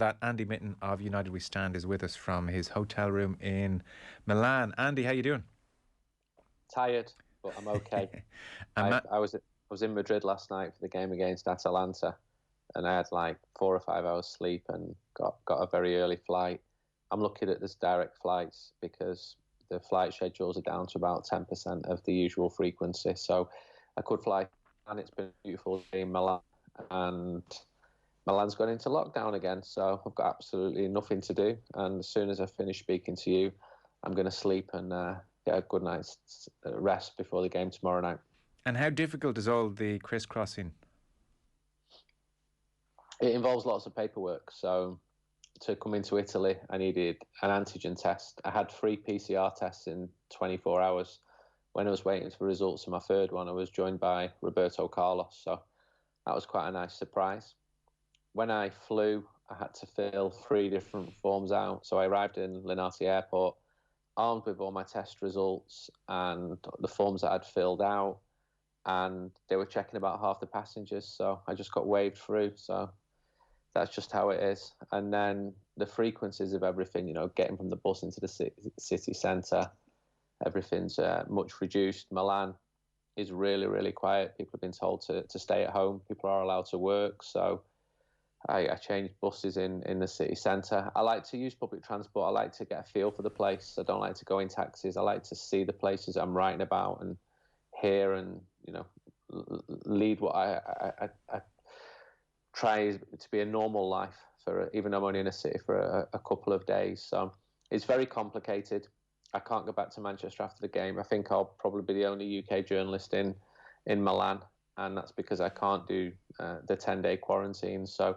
That Andy Mitten of United We Stand is with us from his hotel room in Milan. Andy, how you doing? Tired, but I'm okay. And I was in Madrid last night for the game against Atalanta, and I had like 4 or 5 hours sleep and got a very early flight. I'm looking at this direct flights because the flight schedules are down to about 10% of the usual frequency. So I could fly, and it's been a beautiful day in Milan, and Milan's gone into lockdown again, so I've got absolutely nothing to do. And as soon as I finish speaking to you, I'm going to sleep and get a good night's rest before the game tomorrow night. And how difficult is all the crisscrossing? It involves lots of paperwork. So to come into Italy, I needed an antigen test. I had 3 PCR tests in 24 hours. When I was waiting for results of my third one, I was joined by Roberto Carlos. So that was quite a nice surprise. When I flew, I had to fill 3 different forms out. So I arrived in Linate Airport, armed with all my test results and the forms that I'd filled out. And they were checking about half the passengers. So I just got waved through. So that's just how it is. And then the frequencies of everything, you know, getting from the bus into the city centre, everything's much reduced. Milan is really, really quiet. People have been told to stay at home. People are allowed to work. So I changed buses in the city centre. I like to use public transport. I like to get a feel for the place. I don't like to go in taxis. I like to see the places I'm writing about and hear and, you know, lead what I try to be a normal life, for even though I'm only in a city for a couple of days. So it's very complicated. I can't go back to Manchester after the game. I think I'll probably be the only UK journalist in Milan, and that's because I can't do the 10-day quarantine. So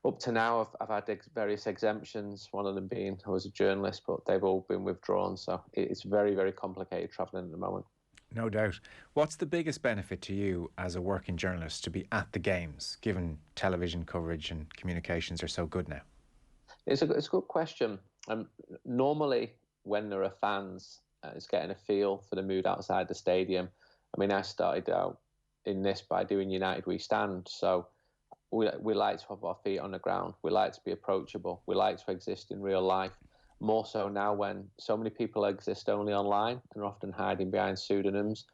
up to now, I've had various exemptions, one of them being I was a journalist, but they've all been withdrawn. So it's very, very complicated travelling at the moment. No doubt. What's the biggest benefit to you as a working journalist to be at the games, given television coverage and communications are so good now? It's a good question. Normally, when there are fans, it's getting a feel for the mood outside the stadium. I mean, I started out in this by doing United We Stand. So we like to have our feet on the ground. We like to be approachable. We like to exist in real life. More so now when so many people exist only online and are often hiding behind pseudonyms.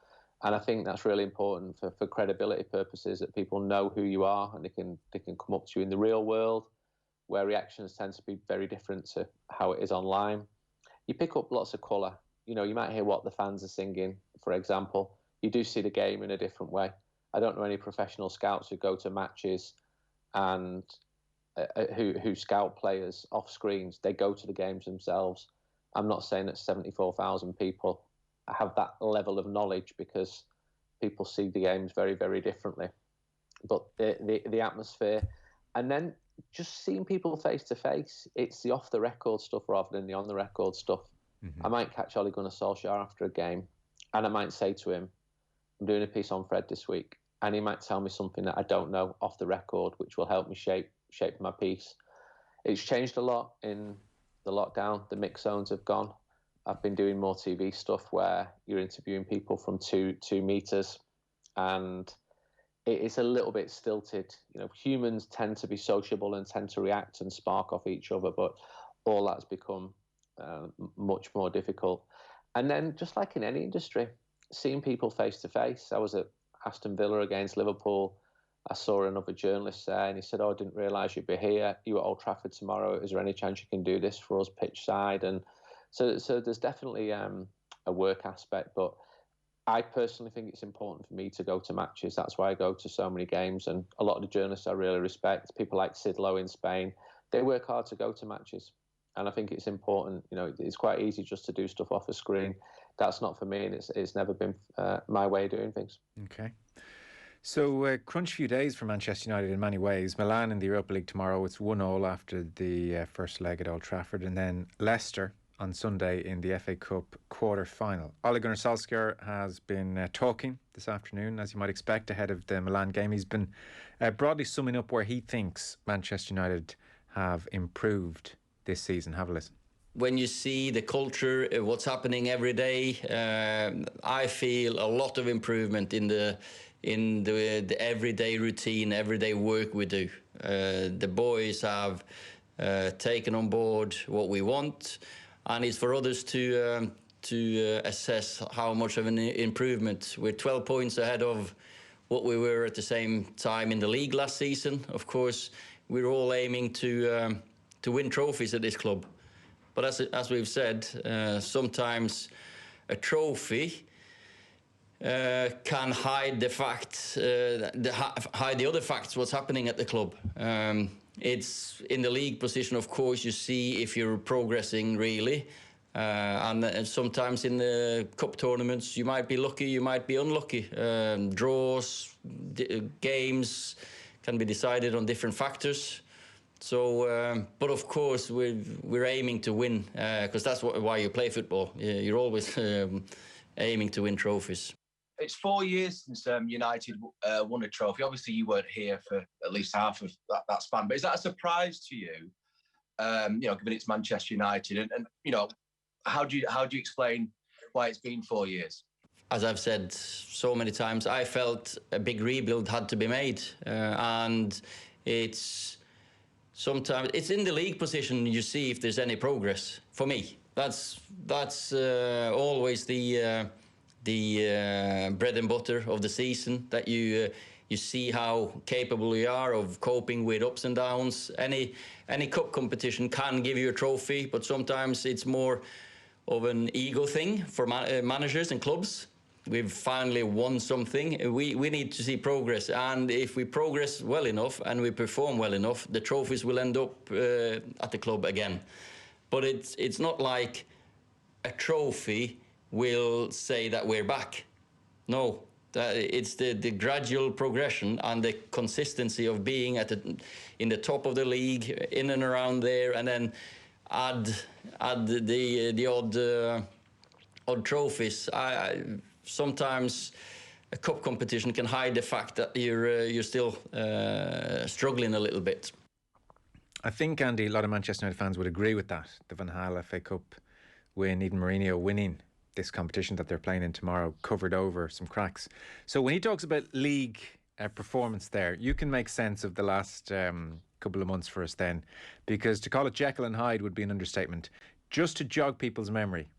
And I think that's really important for credibility purposes, that people know who you are and they can come up to you in the real world, where reactions tend to be very different to how it is online. You pick up lots of colour. You know, you might hear what the fans are singing, for example. You do see the game in a different way. I don't know any professional scouts who go to matches and who scout players off screens. They go to the games themselves. I'm not saying that 74,000 people have that level of knowledge, because people see the games very, very differently. But the atmosphere, and then just seeing people face to face, it's the off the record stuff rather than the on the record stuff. Mm-hmm. I might catch Ole Gunnar Solskjaer after a game, and I might say to him, I'm doing a piece on Fred this week, and he might tell me something that I don't know off the record, which will help me shape my piece. It's changed a lot in the lockdown. The mix zones have gone. I've been doing more TV stuff where you're interviewing people from 2 meters, and it's a little bit stilted. You know, humans tend to be sociable and tend to react and spark off each other, but all that's become much more difficult. And then, just like in any industry, seeing people face to face. I was at Aston Villa against Liverpool. I saw another journalist there, and he said, "Oh, I didn't realise you'd be here. You at Old Trafford tomorrow. Is there any chance you can do this for us pitch side?" And so there's definitely a work aspect, but I personally think it's important for me to go to matches. That's why I go to so many games, and a lot of the journalists I really respect, people like Sidlow in Spain, they work hard to go to matches. And I think it's important. You know, it's quite easy just to do stuff off a screen. That's not for me, and it's never been my way of doing things. Okay. So, crunch few days for Manchester United in many ways. Milan in the Europa League tomorrow. It's 1-1 after the first leg at Old Trafford. And then Leicester on Sunday in the FA Cup quarter-final. Ole Gunnar Solskjaer has been talking this afternoon, as you might expect, ahead of the Milan game. He's been broadly summing up where he thinks Manchester United have improved this season. Have a listen. When you see the culture, what's happening every day, I feel a lot of improvement in the everyday routine, everyday work we do. The boys have taken on board what we want, and it's for others to assess how much of an improvement. We're 12 points ahead of what we were at the same time in the league last season. Of course, we're all aiming to win trophies at this club. But as we've said, sometimes a trophy can hide the facts, hide the other facts, what's happening at the club. It's in the league position, of course, you see if you're progressing really. And sometimes in the cup tournaments, you might be lucky, you might be unlucky. Draws, games can be decided on different factors. So, but of course, we're aiming to win, because that's why you play football. You're always aiming to win trophies. It's 4 years since United won a trophy. Obviously, you weren't here for at least half of that span. But is that a surprise to you? Given it's Manchester United, and how do you explain why it's been 4 years? As I've said so many times, I felt a big rebuild had to be made, and sometimes it's in the league position you see if there's any progress. For me, that's always the bread and butter of the season, that you see how capable you are of coping with ups and downs. Any cup competition can give you a trophy, but sometimes it's more of an ego thing for managers and clubs. We've finally won something. We need to see progress, and if we progress well enough and we perform well enough, the trophies will end up at the club again. But it's not like a trophy will say that we're back. No, it's the gradual progression and the consistency of being in the top of the league, in and around there, and then add the odd trophies. Sometimes a cup competition can hide the fact that you're still struggling a little bit. I think, Andy, a lot of Manchester United fans would agree with that. The Van Gaal FA Cup win, Eden Mourinho winning this competition that they're playing in tomorrow, covered over some cracks. So when he talks about league performance there, you can make sense of the last couple of months for us then, because to call it Jekyll and Hyde would be an understatement. Just to jog people's memory,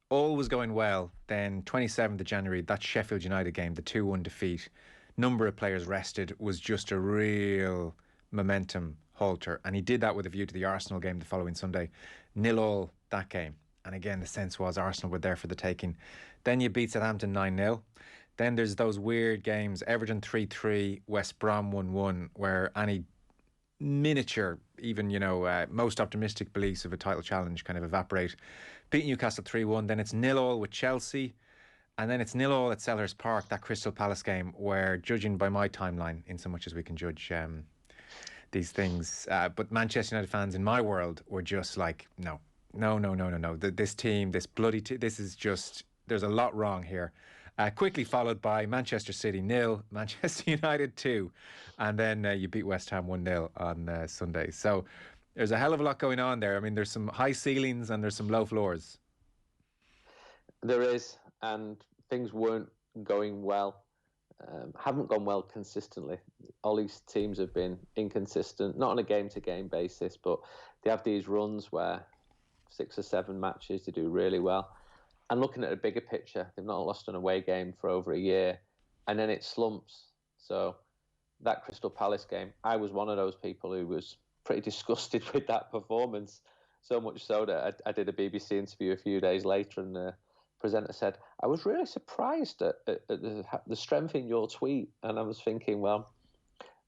all was going well. Then 27th of January, that Sheffield United game, the 2-1 defeat, number of players rested, was just a real momentum halter. And he did that with a view to the Arsenal game the following Sunday. 0-0 that game. And again, the sense was Arsenal were there for the taking. Then you beat Southampton 9-0. Then there's those weird games, Everton 3-3, West Brom 1-1, where any miniature, even, most optimistic beliefs of a title challenge kind of evaporate. Beat Newcastle 3-1, then it's 0-0 with Chelsea, and then it's 0-0 at Selhurst Park, that Crystal Palace game, where, judging by my timeline, in so much as we can judge these things, but Manchester United fans in my world were just like, no. This team, this bloody team, this is just, there's a lot wrong here. Quickly followed by Manchester City 0, Manchester United 2, and then you beat West Ham 1-0 on Sunday. So there's a hell of a lot going on there. I mean, there's some high ceilings and there's some low floors. There is, and things weren't going well. Haven't gone well consistently. Ole's teams have been inconsistent, not on a game-to-game basis, but they have these runs where 6 or 7 matches they do really well. And looking at a bigger picture, they've not lost an away game for over a year, and then it slumps. So that Crystal Palace game, I was one of those people who was pretty disgusted with that performance, so much so that I did a BBC interview a few days later, and the presenter said, I was really surprised at the strength in your tweet. And I was thinking, well,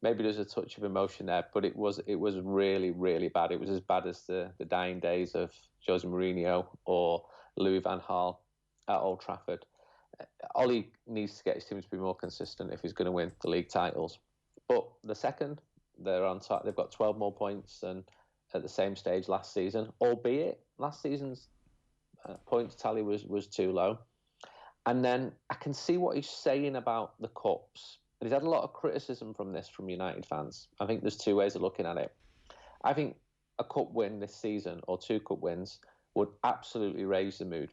maybe there's a touch of emotion there, but it was really, really bad. It was as bad as the dying days of Jose Mourinho or Louis van Gaal at Old Trafford. Ole needs to get his team to be more consistent if he's going to win the league titles. But the second, they're on top. They've got 12 more points than at the same stage last season, albeit last season's points tally was too low. And then I can see what he's saying about the cups. And he's had a lot of criticism from United fans. I think there's 2 ways of looking at it. I think a cup win this season, or 2 cup wins, would absolutely raise the mood.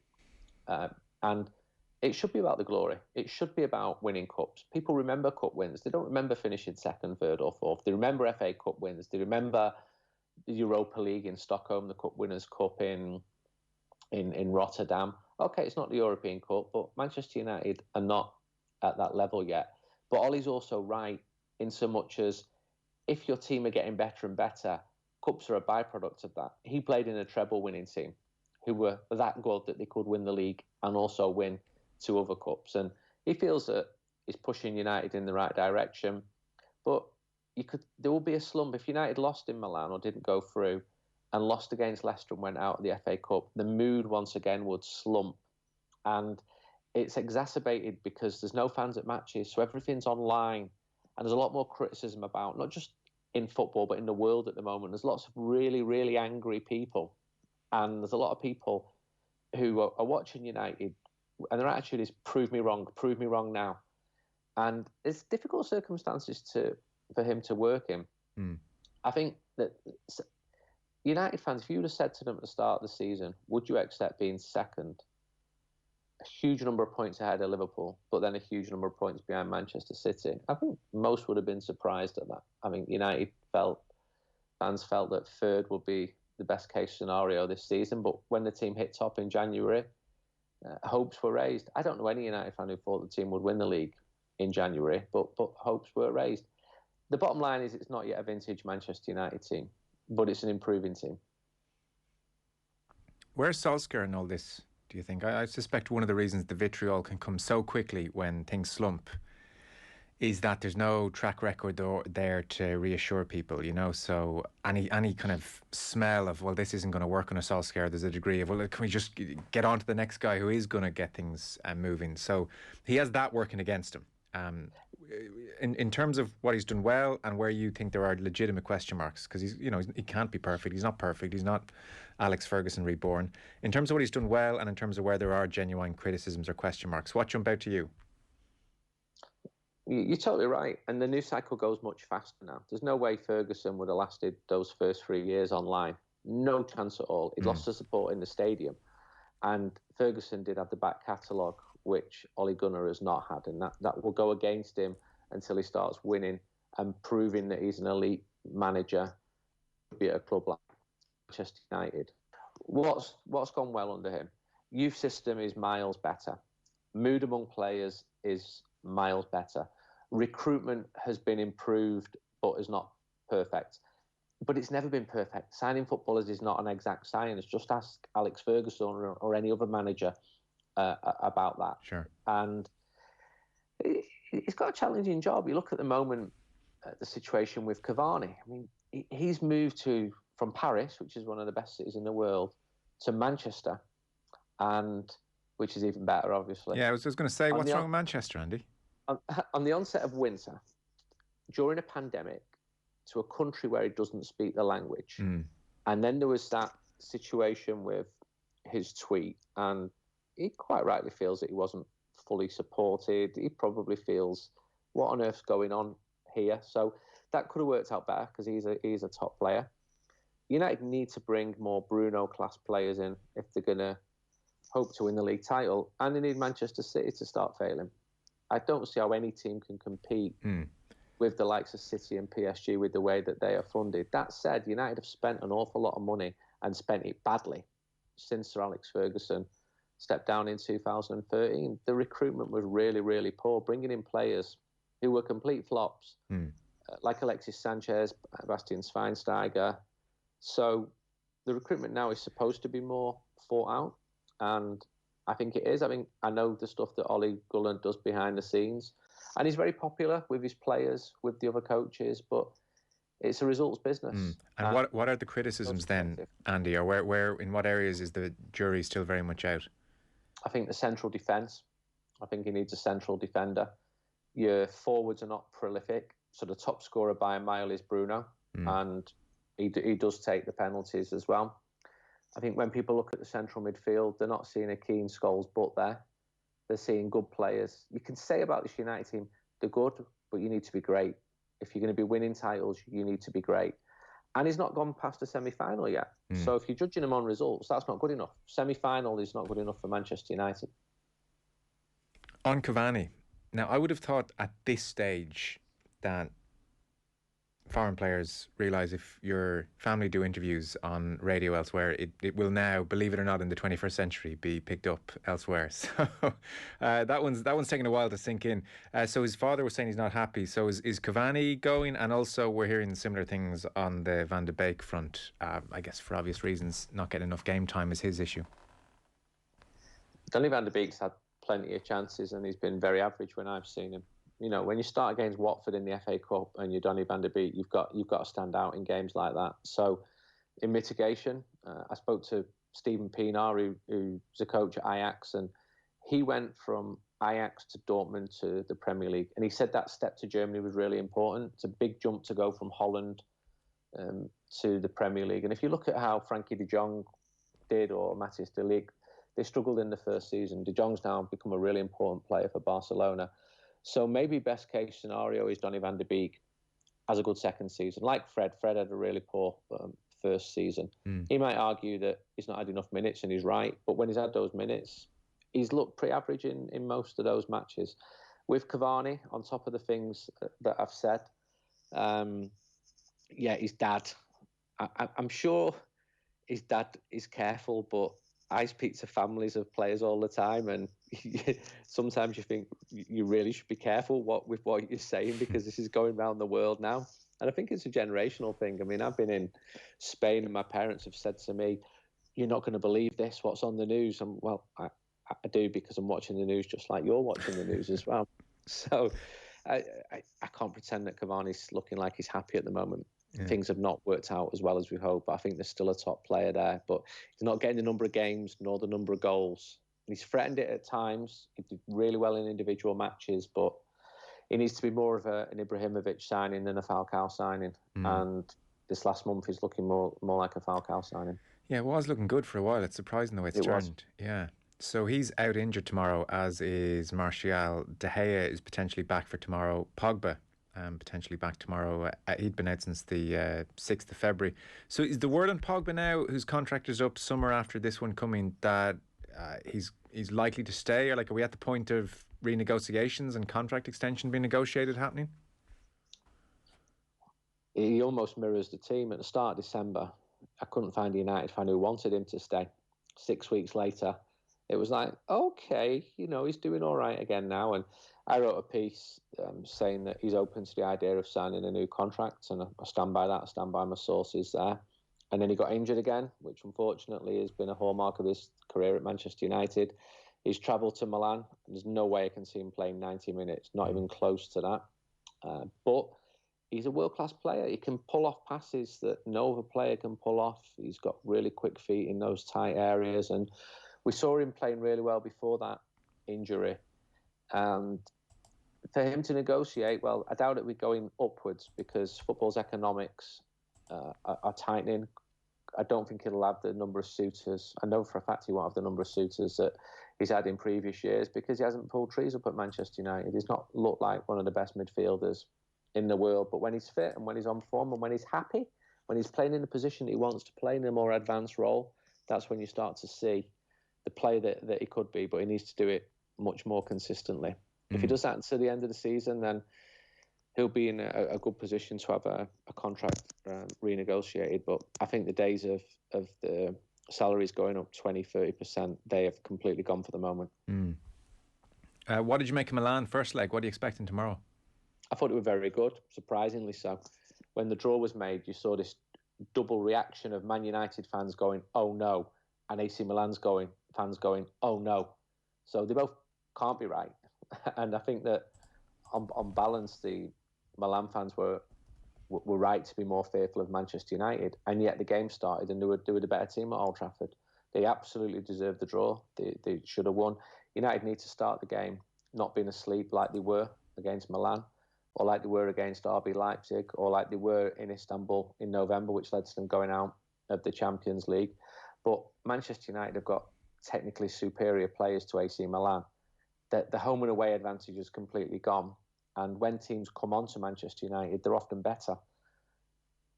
And it should be about the glory. It should be about winning cups. People remember cup wins. They don't remember finishing 2nd, 3rd or 4th. They remember FA Cup wins. They remember the Europa League in Stockholm, the Cup Winners' Cup in Rotterdam. Okay, it's not the European Cup, but Manchester United are not at that level yet. But Ollie's also right in so much as if your team are getting better and better, cups are a byproduct of that. He played in a treble-winning team who were that good that they could win the league and also win 2 other cups. And he feels that he's pushing United in the right direction. But there will be a slump. If United lost in Milan or didn't go through and lost against Leicester and went out of the FA Cup, the mood once again would slump. And it's exacerbated because there's no fans at matches, so everything's online. And there's a lot more criticism about, not just in football, but in the world at the moment. There's lots of really, really angry people. And there's a lot of people who are watching United, and their attitude is, prove me wrong now. And it's difficult circumstances for him to work in. I think that United fans, if you would have said to them at the start of the season, would you accept being second? A huge number of points ahead of Liverpool, but then a huge number of points behind Manchester City. I think most would have been surprised at that. I think fans felt that third would be the best case scenario this season, but when the team hit top in January, hopes were raised. I don't know any United fan who thought the team would win the league in January, but hopes were raised. The bottom line is it's not yet a vintage Manchester United team, but it's an improving team. Where's Solskjaer in all this, do you think? I suspect one of the reasons the vitriol can come so quickly when things slump is that there's no track record there to reassure people, you know. So any kind of smell of, well, this isn't going to work on a Solskjaer, there's a degree of, well, can we just get on to the next guy who is going to get things moving? So he has that working against him. In terms of what he's done well and where you think there are legitimate question marks, because he can't be perfect. He's not perfect. He's not Alex Ferguson reborn. In terms of what he's done well and in terms of where there are genuine criticisms or question marks, what jump out to you? You're totally right. And the news cycle goes much faster now. There's no way Ferguson would have lasted those first 3 years online. No chance at all. He lost the support in the stadium. And Ferguson did have the back catalogue, which Ole Gunnar has not had. And that will go against him until he starts winning and proving that he's an elite manager be at a club like Manchester United. What's gone well under him? Youth system is miles better. Mood among players is miles better. Recruitment has been improved, but is not perfect. But it's never been perfect. Signing footballers is not an exact science. Just ask Alex Ferguson or any other manager about that. Sure. And he's got a challenging job. You look at the moment at the situation with Cavani. I mean, he's moved from Paris, which is one of the best cities in the world, to Manchester, and which is even better, obviously. Yeah, I was going to say, what's wrong with Manchester, Andy? On the onset of winter, during a pandemic, to a country where he doesn't speak the language. And then there was that situation with his tweet, and he quite rightly feels that he wasn't fully supported. He probably feels, what on earth's going on here? So that could have worked out better because he's a top player. United need to bring more Bruno-class players in if they're going to hope to win the league title, and they need Manchester City to start failing. I don't see how any team can compete with the likes of City and PSG with the way that they are funded. That said, United have spent an awful lot of money and spent it badly since Sir Alex Ferguson stepped down in 2013. The recruitment was really, really poor, bringing in players who were complete flops, like Alexis Sanchez, Bastian Schweinsteiger. So the recruitment now is supposed to be more thought out, and I think it is. I mean, I know the stuff that Ole Gunnar does behind the scenes, and he's very popular with his players, with the other coaches, but it's a results business. And what are the criticisms then, Andy, or where in what areas is the jury still very much out? I think the central defence. I think he needs a central defender. Your forwards are not prolific, so the top scorer by a mile is Bruno, and he does take the penalties as well. I think when people look at the central midfield, they're not seeing a Keane, Scholes, but they're seeing good players. You can say about this United team, they're good, but you need to be great. If you're going to be winning titles, you need to be great. And he's not gone past the semi-final yet. So if you're judging him on results, that's not good enough. Semi-final is not good enough for Manchester United. On Cavani, now I would have thought at this stage that foreign players realise if your family do interviews on radio elsewhere, it will now, believe it or not, in the 21st century, be picked up elsewhere. So that one's taking a while to sink in. So his father was saying he's not happy. So is Cavani going? And also we're hearing similar things on the Van de Beek front. I guess for obvious reasons, not getting enough game time is his issue. Donny van de Beek's had plenty of chances and he's been very average when I've seen him. You know, when you start against Watford in the FA Cup and you're Donny van de Beek, you've got to stand out in games like that. So, in mitigation, I spoke to Steven Pienaar, who's a coach at Ajax, and he went from Ajax to Dortmund to the Premier League, and he said that step to Germany was really important. It's a big jump to go from Holland to the Premier League. And if you look at how Frankie de Jong did, or Matthijs de Ligt, they struggled in the first season. De Jong's now become a really important player for Barcelona. So maybe best case scenario is Donny van de Beek has a good second season. Like Fred had a really poor first season. He might argue that he's not had enough minutes, and he's right. But when he's had those minutes, he's looked pretty average in most of those matches. With Cavani, on top of the things that I've said, his dad. I'm sure his dad is careful, but I speak to families of players all the time, and sometimes you think you really should be careful with what you're saying, because this is going around the world now. And I think it's a generational thing. I mean, I've been in Spain and my parents have said to me, "You're not going to believe this, what's on the news." And well, I do, because I'm watching the news just like you're watching the news as well. So I can't pretend that Cavani's looking like he's happy at the moment. Yeah. Things have not worked out as well as we hope. I think there's still a top player there, but he's not getting the number of games nor the number of goals. He's threatened it at times. He did really well in individual matches, but he needs to be more of an Ibrahimovic signing than a Falcao signing. And this last month he's looking more like a Falcao signing. Yeah, it was looking good for a while. It's surprising the way it's turned. Yeah. So he's out injured tomorrow, as is Martial. De Gea is potentially back for tomorrow. Pogba potentially back tomorrow. He'd been out since the 6th of February. So is the word on Pogba now, whose contract is up summer after this one coming, that he's likely to stay? Or like, are we at the point of renegotiations and contract extension being negotiated happening? He almost mirrors the team. At the start of December, I couldn't find a United fan who wanted him to stay. 6 weeks later, it was like, okay, he's doing all right again now. And I wrote a piece saying that he's open to the idea of signing a new contract, and I stand by that. I stand by my sources there. And then he got injured again, which unfortunately has been a hallmark of his career at Manchester United. He's travelled to Milan. There's no way I can see him playing 90 minutes, not even close to that. But he's a world-class player. He can pull off passes that no other player can pull off. He's got really quick feet in those tight areas. And we saw him playing really well before that injury. And for him to negotiate, well, I doubt it we're going upwards, because football's economics are tightening. I don't think he'll have the number of suitors. I know for a fact he won't have the number of suitors that he's had in previous years, because he hasn't pulled trees up at Manchester United. He's not looked like one of the best midfielders in the world. But when he's fit and when he's on form and when he's happy, when he's playing in the position that he wants to play in a more advanced role, that's when you start to see the player that he could be. But he needs to do it much more consistently. If he does that until the end of the season, then he'll be in a good position to have a contract renegotiated. But I think the days of the salaries going up 20-30%, they have completely gone for the moment. What did you make of Milan first leg? What are you expecting tomorrow? I thought it was very good, surprisingly so. When the draw was made, you saw this double reaction of Man United fans going, "Oh no," and AC Milan's fans going, "Oh no." So they both can't be right. And I think that on balance, the Milan fans were right to be more fearful of Manchester United. And yet the game started and they were the better team at Old Trafford. They absolutely deserved the draw. They should have won. United need to start the game not being asleep like they were against Milan, or like they were against RB Leipzig, or like they were in Istanbul in November, which led to them going out of the Champions League. But Manchester United have got technically superior players to AC Milan. The home and away advantage is completely gone. And when teams come on to Manchester United, they're often better.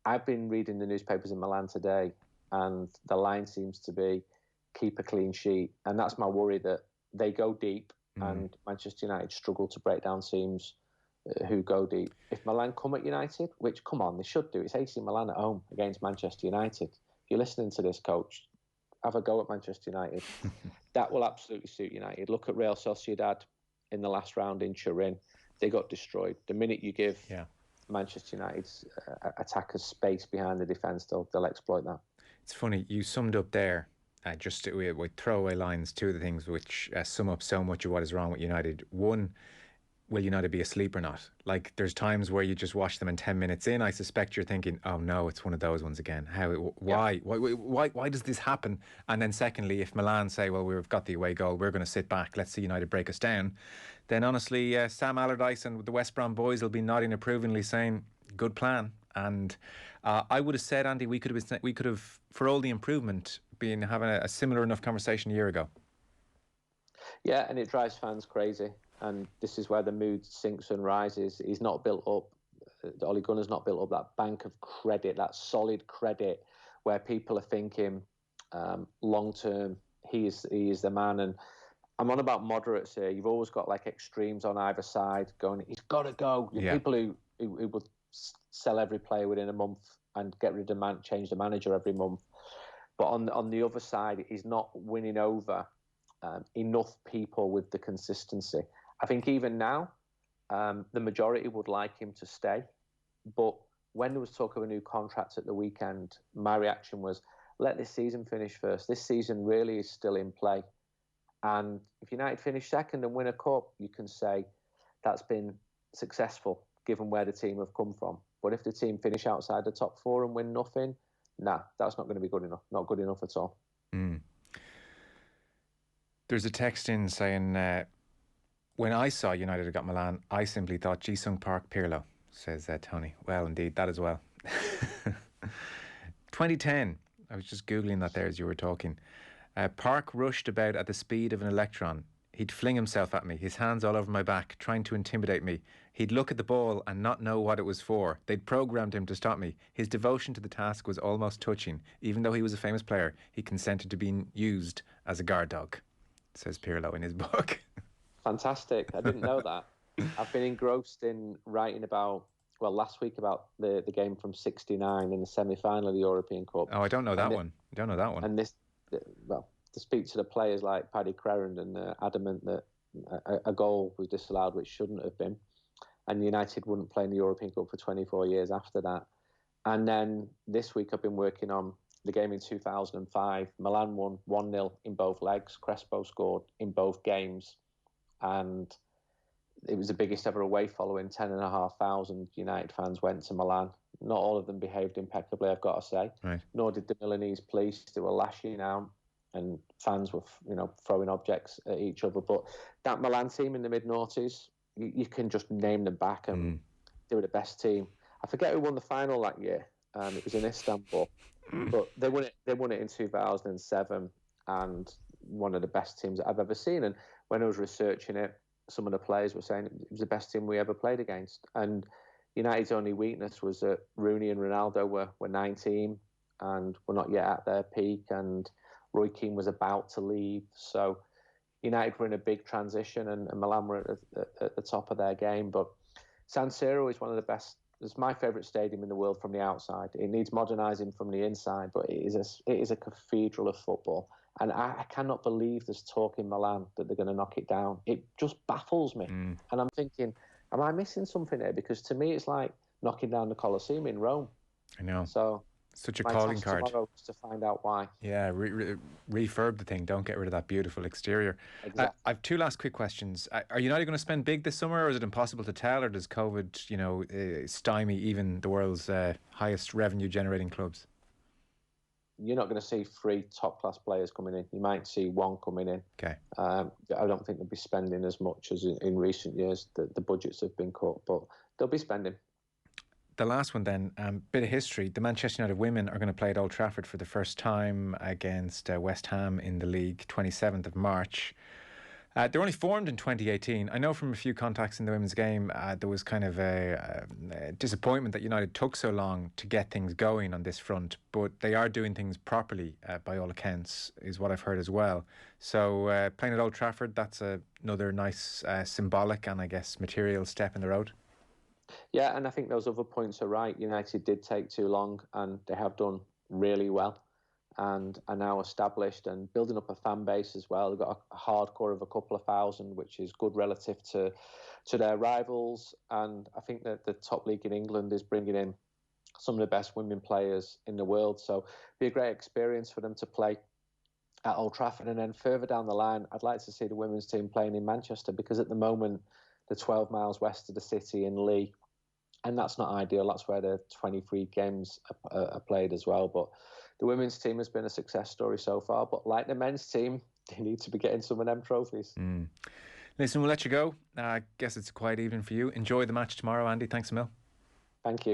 I've been reading the newspapers in Milan today, and the line seems to be keep a clean sheet. And that's my worry, that they go deep and Manchester United struggle to break down teams who go deep. If Milan come at United, which, come on, they should do. It's AC Milan at home against Manchester United. If you're listening to this, coach, have a go at Manchester United. That will absolutely suit United. Look at Real Sociedad in the last round in Turin. They got destroyed. The minute you give Manchester United's attackers space behind the defence, they'll exploit that. It's funny, you summed up there, just with throwaway lines, two of the things which sum up so much of what is wrong with United. One, will United be asleep or not? Like, there's times where you just watch them and 10 minutes in, I suspect you're thinking, oh no, it's one of those ones again. Why does this happen? And then secondly, if Milan say, well, we've got the away goal, we're going to sit back, let's see United break us down, then honestly, Sam Allardyce and the West Brom boys will be nodding approvingly saying, good plan. And I would have said, Andy, we could have, for all the improvement, been having a similar enough conversation a year ago. Yeah, and it drives fans crazy. And this is where the mood sinks and rises. He's not built up, Ole Gunnar's not built up that bank of credit, that solid credit, where people are thinking long term, he is the man. And I'm on about moderates here. You've always got like extremes on either side going, he's got to go. Yeah. People who would sell every player within a month and get rid of change the manager every month. But on the other side, he's not winning over enough people with the consistency. I think even now, the majority would like him to stay. But when there was talk of a new contract at the weekend, my reaction was, let this season finish first. This season really is still in play. And if United finish second and win a cup, you can say that's been successful, given where the team have come from. But if the team finish outside the top four and win nothing, that's not going to be good enough. Not good enough at all. There's a text in saying, when I saw United had got Milan, I simply thought Ji-sung Park Pirlo, says Tony. Well, indeed, that as well. 2010, I was just Googling that there as you were talking. Park rushed about at the speed of an electron. He'd fling himself at me, his hands all over my back, trying to intimidate me. He'd look at the ball and not know what it was for. They'd programmed him to stop me. His devotion to the task was almost touching. Even though he was a famous player, he consented to being used as a guard dog, says Pirlo in his book. Fantastic. I didn't know that. I've been engrossed in writing about, last week about the game from '69 in the semi-final of the European Cup. Oh, I don't know that one. I don't know that one. And to speak to the players like Paddy Crerand adamant that a goal was disallowed which shouldn't have been. And United wouldn't play in the European Cup for 24 years after that. And then this week I've been working on the game in 2005. Milan won 1-0 in both legs. Crespo scored in both games. And it was the biggest ever away following. 10,500 United fans went to Milan. Not all of them behaved impeccably, I've got to say. Right. Nor did the Milanese police. They were lashing out and fans were, throwing objects at each other. But that Milan team in the mid-noughties, you can just name them back and they were the best team. I forget who won the final that year. It was in Istanbul. But they won it in 2007 and one of the best teams that I've ever seen. And when I was researching it, some of the players were saying it was the best team we ever played against. And United's only weakness was that Rooney and Ronaldo were 19 and were not yet at their peak, and Roy Keane was about to leave. So United were in a big transition and Milan were at the top of their game. But San Siro is one of the best. It's my favourite stadium in the world from the outside. It needs modernising from the inside, but it is a cathedral of football. And I cannot believe there's talk in Milan that they're going to knock it down. It just baffles me. And I'm thinking, am I missing something here? Because to me, it's like knocking down the Colosseum in Rome. I know. So such a calling card. Tomorrow is to find out why. Yeah, refurb the thing. Don't get rid of that beautiful exterior. Exactly. I have two last quick questions. Are United going to spend big this summer, or is it impossible to tell, or does COVID, stymie even the world's highest revenue-generating clubs? You're not going to see 3 top-class players coming in. You might see 1 coming in. Okay. I don't think they'll be spending as much as in recent years. The budgets have been cut, but they'll be spending. The last one then, bit of history. The Manchester United women are going to play at Old Trafford for the first time against West Ham in the league, 27th of March. They're only formed in 2018. I know from a few contacts in the women's game, there was kind of a disappointment that United took so long to get things going on this front, but they are doing things properly by all accounts, is what I've heard as well. So playing at Old Trafford, that's another nice symbolic and I guess material step in the road. Yeah, and I think those other points are right. United did take too long, and they have done really well, and are now established and building up a fan base as well. They've got a hardcore of a couple of thousand, which is good relative to their rivals. And I think that the top league in England is bringing in some of the best women players in the world. So it'd be a great experience for them to play at Old Trafford. And then further down the line, I'd like to see the women's team playing in Manchester, because at the moment they're 12 miles west of the city in Lee, and that's not ideal. That's where the 23 games are played as well. But the women's team has been a success story so far. But like the men's team, they need to be getting some of them trophies. Listen, we'll let you go. I guess it's a quiet evening for you. Enjoy the match tomorrow, Andy. Thanks a mil. Thank you.